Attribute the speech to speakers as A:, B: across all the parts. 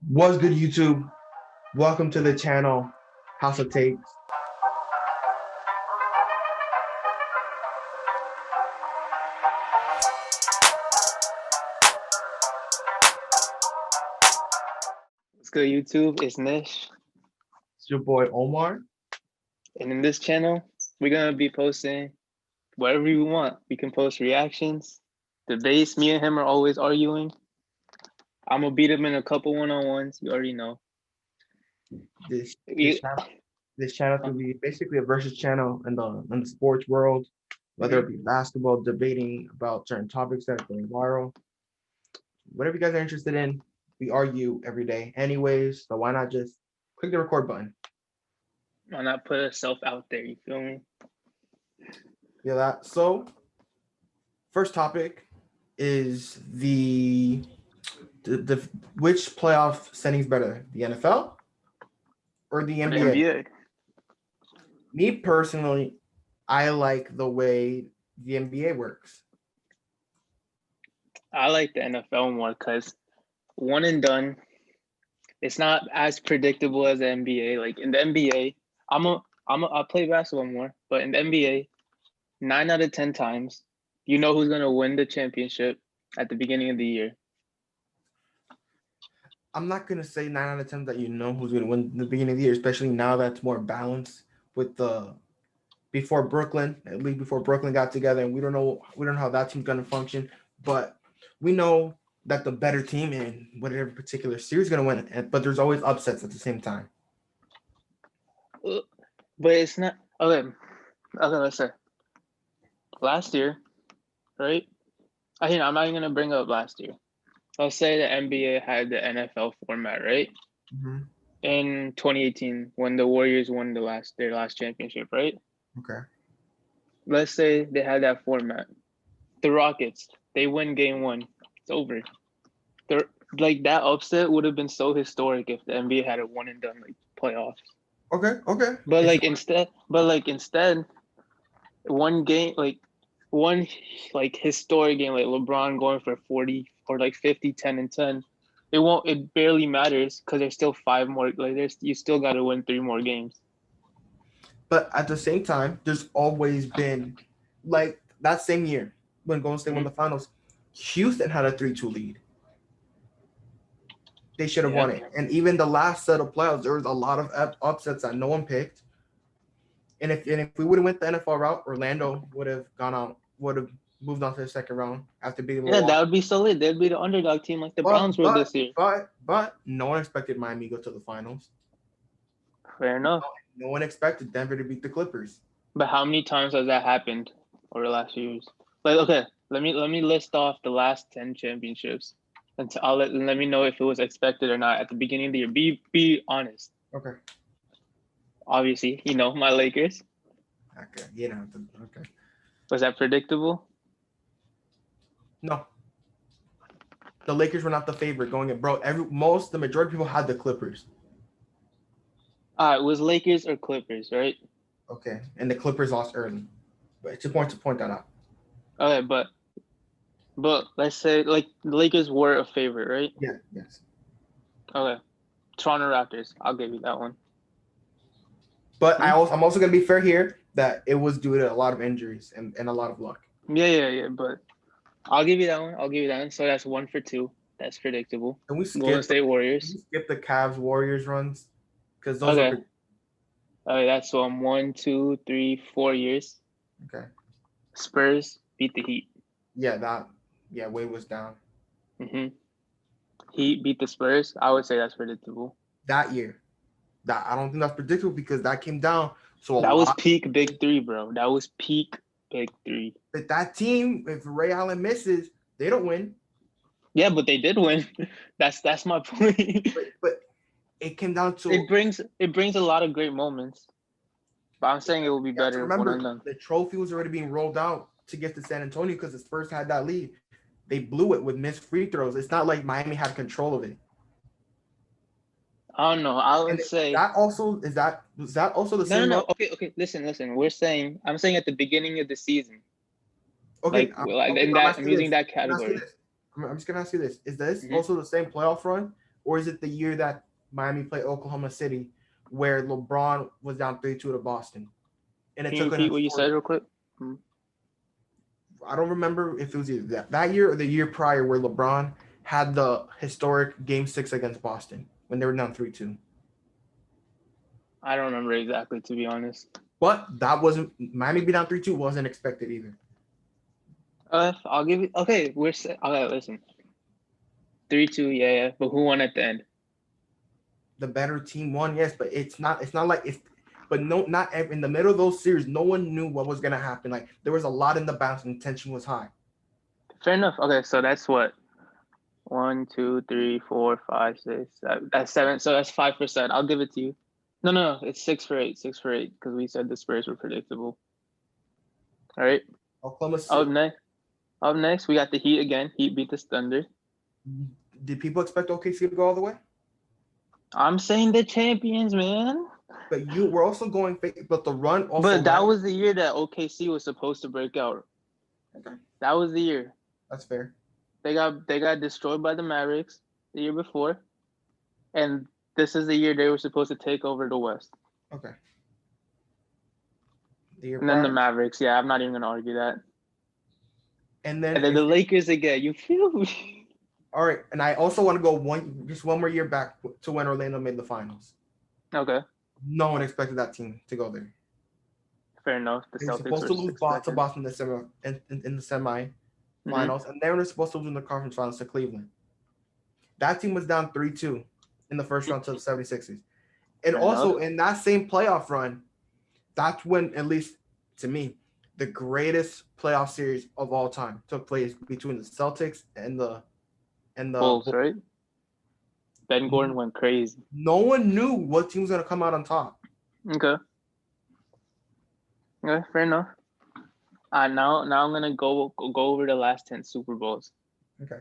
A: What's good, YouTube? Welcome to the channel, House of Takes.
B: What's good, YouTube? It's Nish.
A: It's your boy Omar.
B: And in this channel, we're going to be posting whatever we want. We can post reactions, debates. Me and him are always arguing. I'm going to beat him in a couple one-on-ones. You already know.
A: This this
B: You,
A: channel this channel could be basically a versus channel in the sports world, whether it be basketball, debating about certain topics that are going viral. Whatever you guys are interested in, we argue every day, anyways. So why not just click the record button?
B: Why not put yourself out there? You feel me?
A: Yeah, that. So first topic is the which playoff settings better, the NFL or the
B: For the
A: NBA?
B: NBA.
A: Me personally, I like the way the NBA works.
B: I like the NFL more because one and done. It's not as predictable as the NBA. Like in the NBA, I play basketball more, but in the NBA, 9 out of 10 times, you know who's gonna win the championship at the beginning of the year.
A: I'm not gonna say 9 out of 10 that you know who's gonna win in the beginning of the year, especially now that's more balanced with the before Brooklyn, at least before Brooklyn got together, and we don't know how that team's gonna function, but we know that the better team in whatever particular series is gonna win. But there's always upsets at the same time.
B: But it's not okay. Okay, let's say last year, right? I'm not even gonna bring up last year. Let's say the NBA had the NFL format, right?
A: Mm-hmm.
B: In 2018, when the Warriors won their last championship, right?
A: Okay.
B: Let's say they had that format. The Rockets, they win game one. It's over. They're like that upset would have been so historic if the NBA had a one and done like playoffs.
A: Okay. Okay.
B: But
A: If
B: like instead, one game one like historic game like LeBron going for 40 or like 50, 10 and 10. It barely matters because there's still five more like there's you still got to win three more games.
A: But at the same time, there's always been like that same year when Golden State won
B: Mm-hmm.
A: the finals, Houston had a 3-2 lead. They should have
B: Yeah.
A: won it. And even the last set of playoffs, there was a lot of upsets that no one picked. And if we would have went the NFL route, Orlando would have gone out, would have moved on to the second round after beating
B: Yeah,
A: Milwaukee.
B: that would be so lit. They'd be the underdog team like the
A: But
B: Browns were
A: but
B: this year.
A: but no one expected Miami to go to the finals.
B: Fair enough.
A: No one expected Denver to beat the Clippers.
B: But how many times has that happened over the last few years? Like, okay, let me list off the last 10 championships, and let me know if it was expected or not at the beginning of the year. Be honest.
A: Okay.
B: Obviously, my Lakers.
A: Okay. Okay.
B: Was that predictable?
A: No, the Lakers were not the favorite going in, bro. The majority of people had the Clippers.
B: All right, was Lakers or Clippers, right?
A: Okay, and the Clippers lost early, but it's important to point that out.
B: Okay, but let's say like the Lakers were a favorite, right?
A: Yeah, yes.
B: Okay, Toronto Raptors. I'll give you that one.
A: But
B: Hmm?
A: I'm also gonna be fair here that it was due to a lot of injuries and a lot of luck.
B: Yeah. But I'll give you that one. I'll give you that one. So that's 1 for 2. That's predictable.
A: Can we
B: Golden
A: skip
B: State Warriors.
A: the Cavs Warriors runs because those
B: Okay.
A: are
B: Okay, that's 1, 2, 3, 4 years.
A: okay.
B: Spurs beat the Heat.
A: Yeah, Wade was down
B: Hmm. Heat beat the Spurs. I would say that's predictable.
A: that year. That I don't think that's predictable because that came down. So a
B: That was
A: lot
B: peak Big Three, bro. That was peak Big Three.
A: but that team, if Ray Allen misses, they don't win.
B: Yeah, but they did win. That's my point.
A: But it came down to
B: it brings a lot of great moments. But I'm saying it will be
A: you have to
B: better if one and
A: remember
B: done.
A: the trophy was already being rolled out to get to San Antonio because the Spurs had that lead. They blew it with missed free throws. It's not like Miami had control of it.
B: I don't know. I
A: And
B: would say
A: that also is that was that also the
B: no, no,
A: same
B: no.
A: run?
B: Okay. Listen. I'm saying at the beginning of the season,
A: Okay,
B: like
A: okay.
B: in
A: I'm
B: that I'm
A: asking you
B: using
A: this.
B: that
A: I'm asking
B: category.
A: this. I'm just gonna ask you this. Is this
B: Hmm.
A: also the same playoff run or is it the year that Miami played Oklahoma City, where LeBron was down 3-2 to Boston, and it
B: Can you
A: took an
B: repeat what you
A: historic.
B: said real quick?
A: I don't remember if it was either that year or the year prior where LeBron had the historic Game 6 against Boston when they were down 3-2.
B: I don't remember exactly, to be honest.
A: But that wasn't Miami be down 3-2 wasn't expected either.
B: I'll give you. Okay, okay, listen. 3-2, yeah. But who won at the end?
A: The better team won, yes, but it's not like it's. But no, not in the middle of those series, no one knew what was gonna happen. Like there was a lot in the bounce and tension was high.
B: Fair enough. Okay, so that's what 1, 2, 3, 4, 5, 6. That's 7. So that's 5%. I'll give it to you. No. It's 6 for 8. 6 for 8 because we said the Spurs were predictable. All right.
A: Oklahoma
B: Up
A: City.
B: next. Up next, we got the Heat again. Heat beat the Thunder.
A: Did people expect OKC to go all the way?
B: I'm saying the champions, man.
A: But you were also going, but the run also.
B: But that was the year that OKC was supposed to break out.
A: Okay.
B: That was the year.
A: That's fair.
B: They got destroyed by the Mavericks the year before, and this is the year they were supposed to take over the West.
A: Okay. The
B: and then the Mavericks. Yeah, I'm not even gonna argue that.
A: And then
B: the Lakers again. You feel me?
A: All right, and I also want to go one more year back to when Orlando made the finals.
B: Okay.
A: No one expected that team to go there.
B: Fair enough.
A: They were supposed to lose to Boston in the semi-finals, and they were supposed to lose in the conference finals to Cleveland. That team was down 3-2 in the first round to the 76ers. And also in that same playoff run, that's when, at least to me, the greatest playoff series of all time took place between the Celtics and the
B: Bulls, right? Ben Gordon went crazy.
A: No one knew what team was going to come out on top.
B: Okay. Okay, fair enough. Now I'm gonna go over the last 10 Super Bowls.
A: Okay.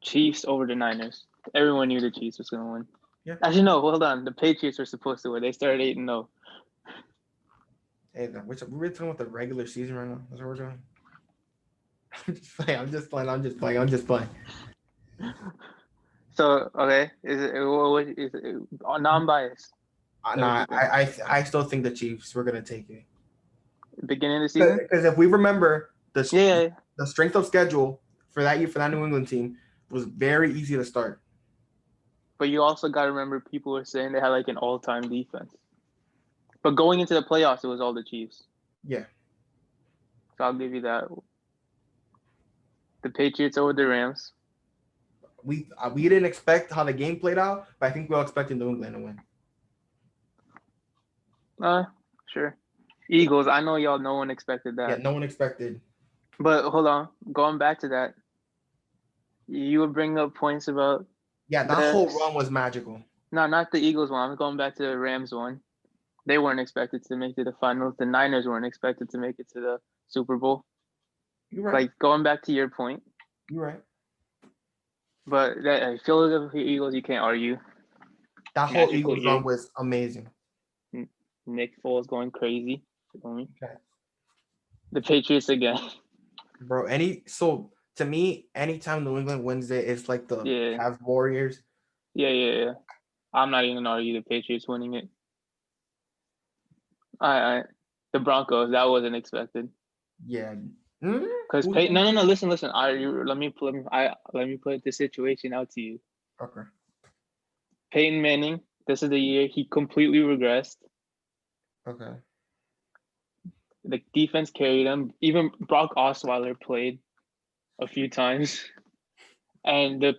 B: Chiefs over the Niners. Everyone knew the Chiefs was gonna win.
A: Yeah.
B: Actually, no. Hold on. The Patriots were supposed to win. They started 8-0.
A: Hey, we're talking about the regular season right now. That's what we're doing. I'm just playing.
B: So okay, is it non-biased?
A: I still think the Chiefs were gonna take it.
B: Beginning of the season,
A: because if we remember the strength of schedule for that year for that New England team was very easy to start.
B: But you also got to remember people were saying they had like an all-time defense. But going into the playoffs, it was all the Chiefs.
A: Yeah.
B: So I'll give you that. The Patriots over the Rams.
A: We didn't expect how the game played out, but I think we all expected New England to win.
B: Sure. Eagles, I know y'all, no one expected that.
A: Yeah, no one expected.
B: But hold on, going back to that, you would bring up points about.
A: Yeah, that whole run was magical.
B: No, not the Eagles one. I'm going back to the Rams one. They weren't expected to make it to the finals. The Niners weren't expected to make it to the Super Bowl.
A: You're right.
B: Like, going back to your point.
A: You're right.
B: But I feel like the Eagles, you can't argue.
A: That whole Eagles run was amazing.
B: Nick Foles going crazy.
A: Okay.
B: The Patriots again.
A: Bro, to me, anytime New England wins it, it's like the Cavs Warriors.
B: Yeah. I'm not even gonna argue the Patriots winning it. The Broncos, that wasn't expected.
A: Yeah.
B: Because no. Listen. Let me put the situation out to you.
A: Okay.
B: Peyton Manning, this is the year he completely regressed.
A: Okay.
B: The defense carried him. Even Brock Osweiler played a few times, and the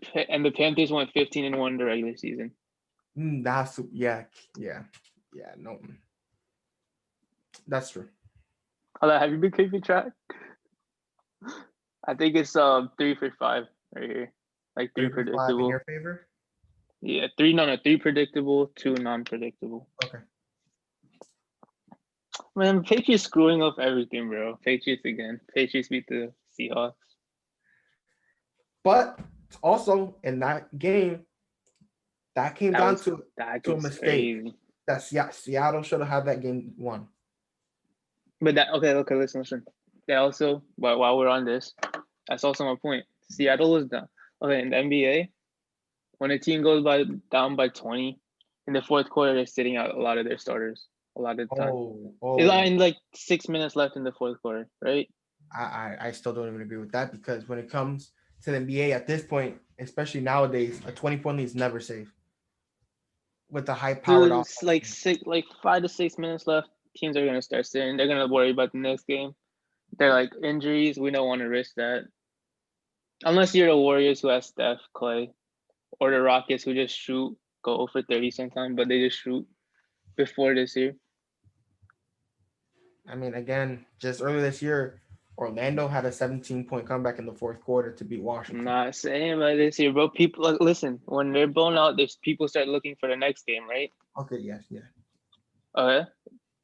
B: Panthers went 15-1 in the regular season.
A: That's no. That's true.
B: Have you been keeping track? I think it's 3 for 5 right here. Like 3 predictable.
A: In your favor?
B: Yeah, 3 predictable, 2 non-predictable.
A: Okay.
B: Man, Patriots screwing up everything, bro. Patriots again. Patriots beat the Seahawks.
A: But also in that game, that came down to a mistake. Crazy. That Seattle should have had that game won.
B: But okay, listen. They also, while we're on this, that's also my point. Seattle was done. Okay, in the NBA, when a team goes down by 20 in the fourth quarter, they're sitting out a lot of their starters a lot of the time. It's in like 6 minutes left in the fourth quarter, right?
A: I still don't even agree with that because when it comes to the NBA at this point, especially nowadays, a 20-point lead is never safe. With the high-powered
B: Dude, it's like 5 to 6 minutes left. Teams are gonna start sitting. They're gonna worry about the next game. They're like injuries. We don't want to risk that. Unless you're the Warriors who has Steph, Clay, or the Rockets who just shoot, go for 30 sometimes, but they just shoot before this year.
A: I mean, again, just earlier this year, Orlando had a 17-point comeback in the fourth quarter to beat
B: I'm
A: Washington.
B: not saying about this year, bro. People like listen, when they're blown out, there's people start looking for the next game, right?
A: Okay, yes, yeah.
B: Okay.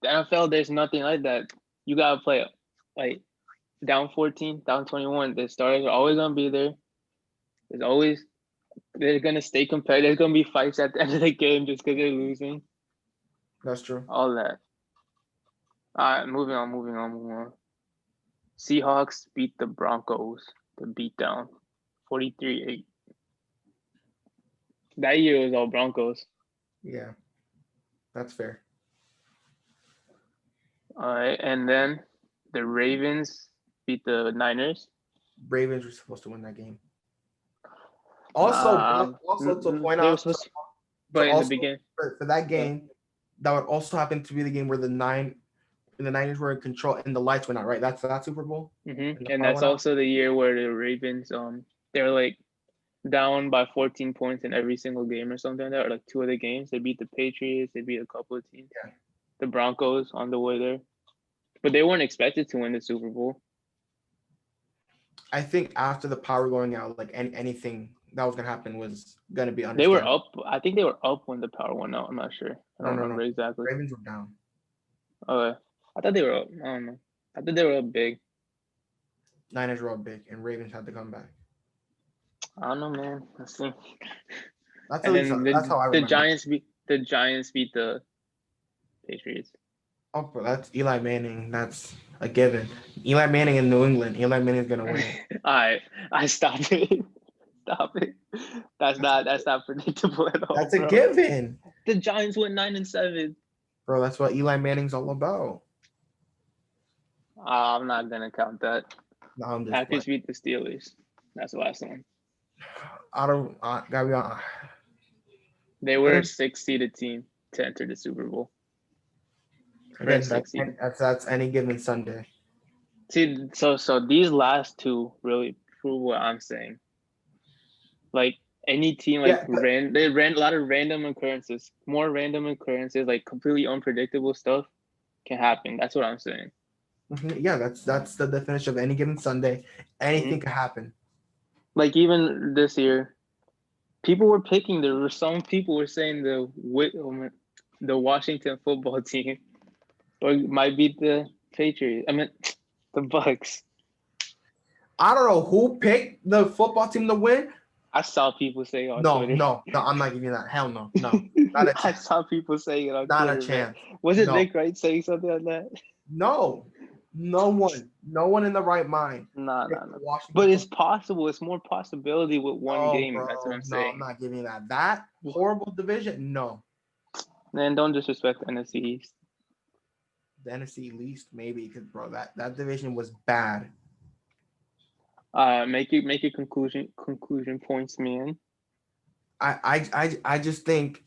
B: The NFL, there's nothing like that. You gotta play like down 14, down 21. The starters are always gonna be there. They're gonna stay competitive. There's gonna be fights at the end of the game just because they're losing.
A: That's true.
B: All that. All right, moving on. Seahawks beat the Broncos. The beatdown, 43-8. That year was all Broncos.
A: Yeah, that's fair.
B: All right, and then the Ravens beat the Niners.
A: Ravens were supposed to win that game. Also to point out,
B: but in the beginning
A: for that game, that would also happen to be the game where the Niners were in control and the lights went out. Right, that's that Super Bowl.
B: And that's also the year where the Ravens they're like down by 14 points in every single game or something like that, or like 2 of the games. They beat the Patriots. They beat a couple of teams.
A: Yeah.
B: The Broncos on the way there, but they weren't expected to win the Super Bowl.
A: I think after the power going out, like anything that was gonna happen was gonna be
B: They were up. I think they were up when the power went out. I'm not sure. I don't remember exactly.
A: Ravens were down.
B: Okay, I thought they were up. I don't know. I thought they were up big.
A: Niners were up big, and Ravens had to come back.
B: I don't know, man. Let's see.
A: That's how I remember.
B: The Giants beat the Patriots.
A: Oh, bro, that's Eli Manning. That's a given. Eli Manning in New England. Eli Manning is gonna win.
B: All right, I stop it. Stop it. That's not predictable at all.
A: That's a given.
B: The Giants went 9-7.
A: Bro, that's what Eli Manning's all about.
B: I'm not gonna count that.
A: No,
B: Packers beat the Steelers. That's the last one.
A: Gotta be honest.
B: They were a 6-seeded team to enter the Super Bowl.
A: Again, that's any given Sunday.
B: See, so these last two really prove what I'm saying. Like any team, they ran a lot of random occurrences, like completely unpredictable stuff can happen. That's what I'm saying.
A: Yeah, that's the definition of any given Sunday. Anything could happen.
B: Like even this year, people were picking. There were some people were saying the Washington football team might beat the Patriots. I mean, the Bucks.
A: I don't know who picked the football team to win.
B: I saw people say on Twitter.
A: No, I'm not giving you that. Hell no. Not a chance.
B: I saw people saying it on
A: Twitter.
B: Not
A: a chance.
B: Man. Was it Nick Wright saying something like that?
A: No one in the right mind.
B: No. But it's possible. It's more possibility with one game. Bro, that's what I'm saying.
A: I'm not giving you that. That horrible division, no.
B: Man, don't disrespect the NFC East.
A: The NFC East, maybe, because bro, that division was bad.
B: Make your conclusion points, man.
A: I just think,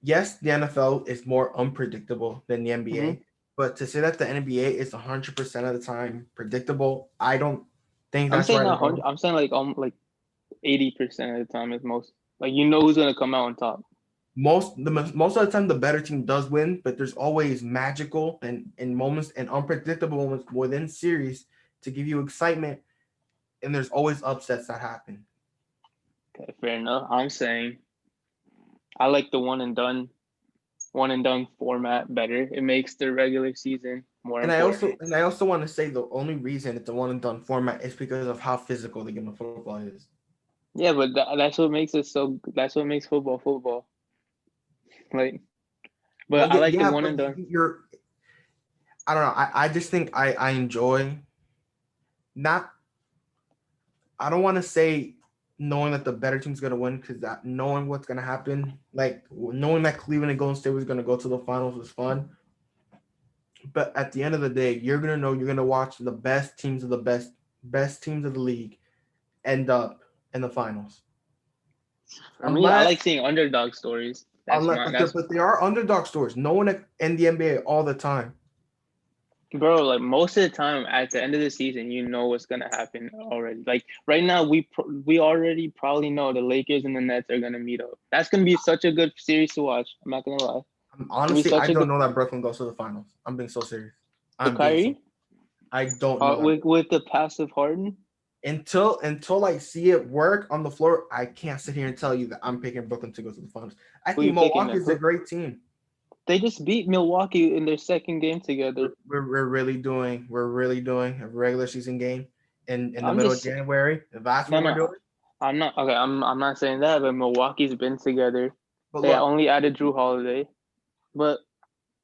A: yes, the NFL is more unpredictable than the NBA, but to say that the NBA is 100% of the time predictable, I don't think that's right.
B: I'm saying like 80% of the time is most. Like who's gonna come out on top.
A: Most of the time, the better team does win, but there's always magical and moments and unpredictable moments within series to give you excitement, and there's always upsets that happen.
B: Okay, fair enough. I'm saying I like the one and done format better. It makes the regular season more important.
A: I also want to say the only reason it's a one and done format is because of how physical the game of football is.
B: Yeah, but that's what makes it so. That's what makes football. Like, but I like the one and done.
A: I don't know. I just think I enjoy. I don't want to say knowing that the better team's gonna win, because that knowing what's gonna happen, like knowing that Cleveland and Golden State was gonna go to the finals was fun. But at the end of the day, you're gonna know you're gonna watch the best teams of the best teams of the league end up in the finals.
B: For me, I
A: Unless
B: like seeing underdog stories. That's
A: but they are underdog stories. No one in the NBA all the time.
B: bro. Like most of the time, at the end of the season, you know what's gonna happen already. Like right now, we already probably know the Lakers and the Nets are gonna meet up. That's gonna be such a good series to watch. I'm not gonna lie.
A: Honestly, I
B: Such a
A: don't
B: good
A: know that Brooklyn goes to the finals. I'm being so serious.
B: with Kyrie.
A: I don't know that.
B: With the passive Harden.
A: Until I see it work on the floor, I can't sit here and tell you that I'm picking Brooklyn to go to the finals. I
B: Who
A: think
B: you picking?
A: Milwaukee is a great team.
B: They just beat Milwaukee in their second game together.
A: We're really doing a regular season game in the
B: I'm
A: middle
B: just
A: of January. That's
B: no
A: what we're
B: no.
A: doing.
B: I'm not okay. I'm not saying that, but Milwaukee's been together.
A: But
B: They
A: look,
B: only added Drew Holiday, but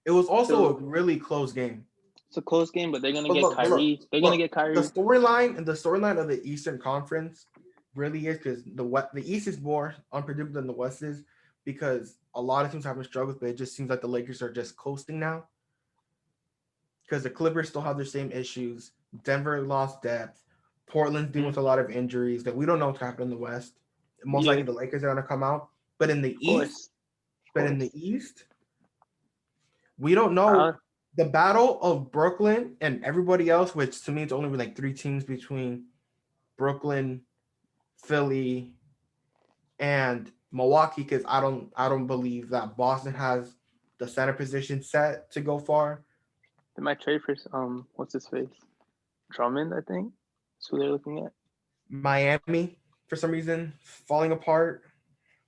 A: it was also a really close game.
B: it's a close game. But they're gonna
A: But
B: get Kyrie. They're gonna get Kyrie.
A: The storyline of the Eastern Conference really is because the East is more unpredictable than the West is, because a lot of teams having struggles, but it just seems like the Lakers are just coasting now. Because the Clippers still have their same issues. Denver lost depth. Portland's dealing with a lot of injuries that we don't know what's happening in the West. Most likely the Lakers are gonna come out. But in the East, we don't know. The battle of Brooklyn and everybody else, which to me it's only like 3 teams between Brooklyn, Philly, and Milwaukee, because I don't believe that Boston has the center position set to go far.
B: They might trade for what's his face? Drummond, I think. That's who they're looking at.
A: Miami, for some reason, falling apart.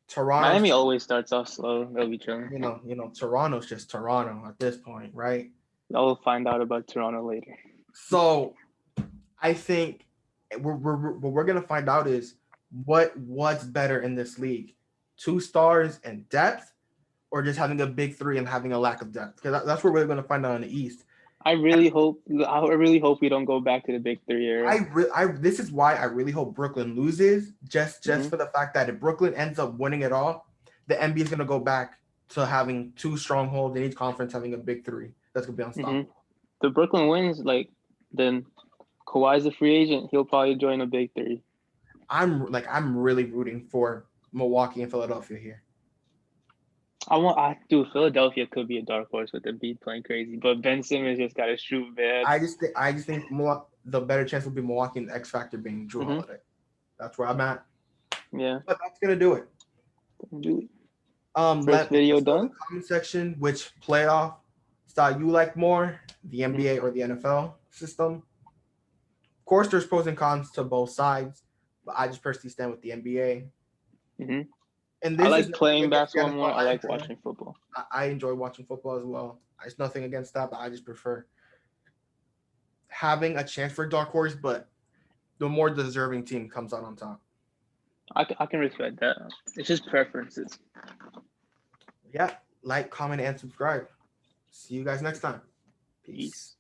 A: Toronto.
B: Miami always starts off slow. They'll be chilling.
A: You know, Toronto's just Toronto at this point, right?
B: I'll find out about Toronto later.
A: So, I think what we're gonna find out is what's better in this league: 2 stars and depth, or just having a big 3 and having a lack of depth. Because that's what we're gonna find out in the East.
B: I really hope we don't go back to the big 3 era.
A: This is why I really hope Brooklyn loses, just for the fact that if Brooklyn ends up winning it all, the NBA is gonna go back to having 2 strongholds in each conference, having a big 3 that's gonna be unstoppable.
B: The Brooklyn wins, then Kawhi's a free agent. He'll probably join a big 3.
A: I'm really rooting for Milwaukee and Philadelphia here.
B: Philadelphia could be a dark horse with Embiid playing crazy, but Ben Simmons just got to shoot bad.
A: I just think the better chance will be Milwaukee and the X factor being Drew Holiday. That's where I'm at.
B: Yeah,
A: but that's gonna do it.
B: First video done.
A: Comment section: which playoff style you like more, the NBA or the NFL system? Of course, there's pros and cons to both sides, but I just personally stand with the NBA.
B: And I like playing basketball more. I like watching football.
A: I enjoy watching football as well. There's nothing against that, but I just prefer having a chance for dark horse, but the more deserving team comes out on top.
B: I can respect that. It's just preferences.
A: Yeah, like, comment, and subscribe. See you guys next time. Peace.